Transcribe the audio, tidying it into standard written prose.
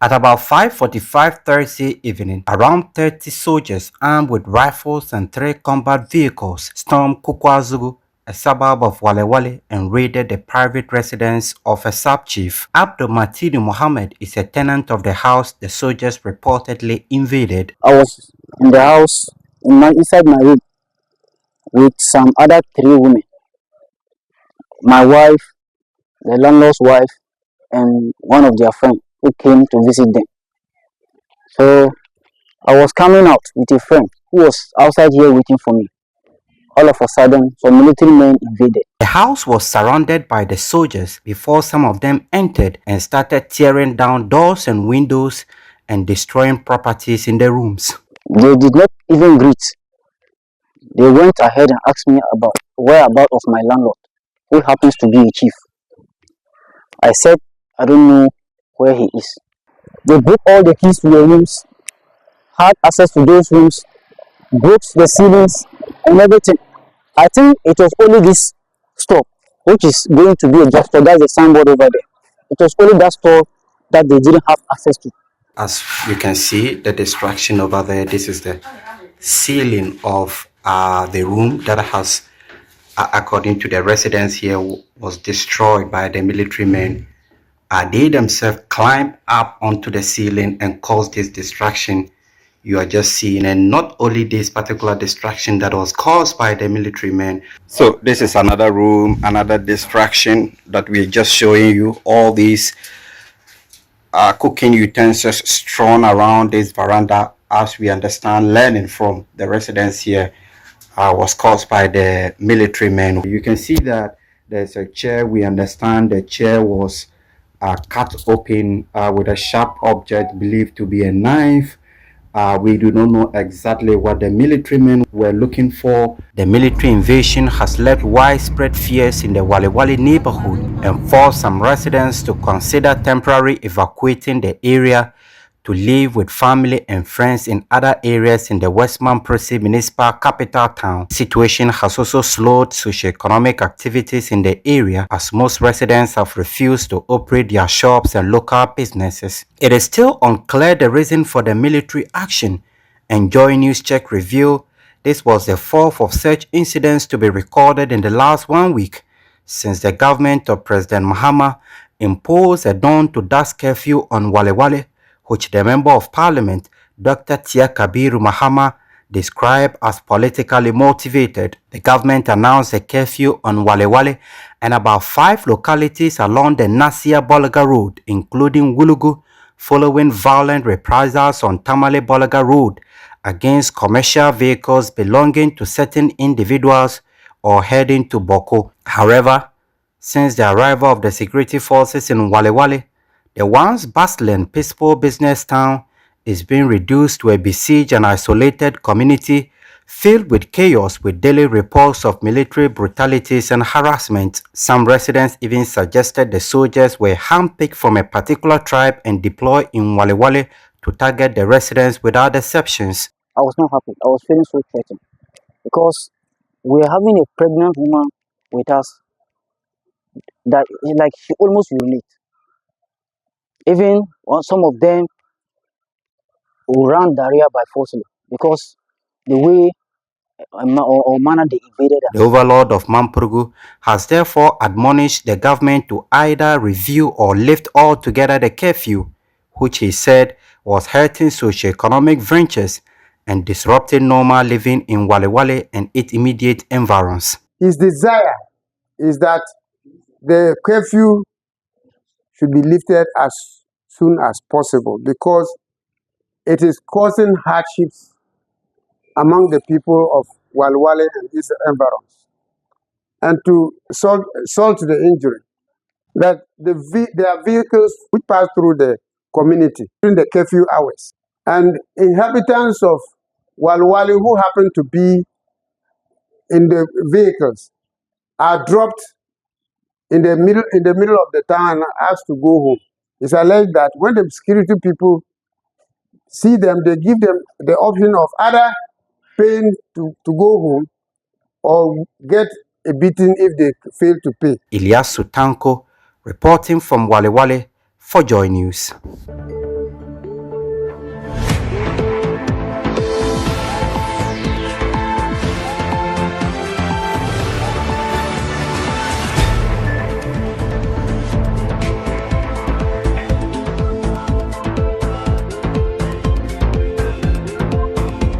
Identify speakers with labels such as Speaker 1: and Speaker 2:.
Speaker 1: At about 5:45 Thursday evening, around 30 soldiers armed with rifles and 3 combat vehicles stormed Kukuazugu, a suburb of Walewale, and raided the private residence of a sub-chief. Abdul Matidi Mohammed is a tenant of the house the soldiers reportedly invaded.
Speaker 2: I was in the house inside my room with some other 3 women, my wife, the landlord's wife, and one of their friends who came to visit them. So I was coming out with a friend who was outside here waiting for me. All of a sudden, some military men invaded.
Speaker 1: The house was surrounded by the soldiers before some of them entered and started tearing down doors and windows and destroying properties in the rooms.
Speaker 2: They did not even greet. They went ahead and asked me about whereabouts of my landlord, who happens to be a chief. I said, I don't know where he is. They broke all the keys to the rooms, had access to those rooms, broke the ceilings and everything. I think it was only this store, which is going to be a drugstore. That's the signboard over there. It was only that store that they didn't have access to.
Speaker 1: As you can see, the destruction over there, this is the ceiling of the room that has, according to the residents here, was destroyed by the military men. They themselves climbed up onto the ceiling and caused this destruction you are just seeing. And not only this particular destruction that was caused by the military men. So this is another room, another destruction that we're just showing you. All these cooking utensils strewn around this veranda, as we understand, learning from the residents here, was caused by the military men. You can see that there's a chair. We understand the chair was cut open with a sharp object believed to be a knife. We do not know exactly what the military men were looking for. The military invasion has led widespread fears in the Walewale neighborhood and forced some residents to consider temporarily evacuating the area to live with family and friends in other areas in the West Mamprose municipal capital town. The situation has also slowed socio-economic activities in the area as most residents have refused to operate their shops and local businesses. It is still unclear the reason for the military action, and Joy News Check revealed this was the fourth of such incidents to be recorded in the last 1 week since the government of President Mahama imposed a dawn-to-dusk curfew on Walewale, which the Member of Parliament, Dr. Tia Kabiru Mahama, described as politically motivated. The government announced a curfew on Walewale and about 5 localities along the Nasia-Bolaga Road, including Wulugu, following violent reprisals on Tamale-Bolaga Road against commercial vehicles belonging to certain individuals or heading to Boko. However, since the arrival of the security forces in Walewale, the once bustling peaceful business town is being reduced to a besieged and isolated community filled with chaos, with daily reports of military brutalities and harassment. Some residents even suggested the soldiers were handpicked from a particular tribe and deployed in Walewale to target the residents without exceptions.
Speaker 2: I was not happy. I was feeling so threatened because we are having a pregnant woman with us that like she almost urinates. Even some of them will run diarrhea by force because the way or manner they invaded us.
Speaker 1: The overlord of Mampurugu has therefore admonished the government to either review or lift altogether the curfew, which he said was hurting socio-economic ventures and disrupting normal living in Walewale and its immediate environs.
Speaker 3: His desire is that the curfew should be lifted as soon as possible because it is causing hardships among the people of Walewale and its environs. And to solve the injury, that there are vehicles which pass through the community during the curfew hours. And inhabitants of Walewale who happen to be in the vehicles are dropped in the middle of the town and asked to go home. It's alleged that when the security people see them, they give them the option of either paying to go home or get a beating if they fail to pay.
Speaker 1: Ilyas Sutanko, reporting from Walewale for Joy News.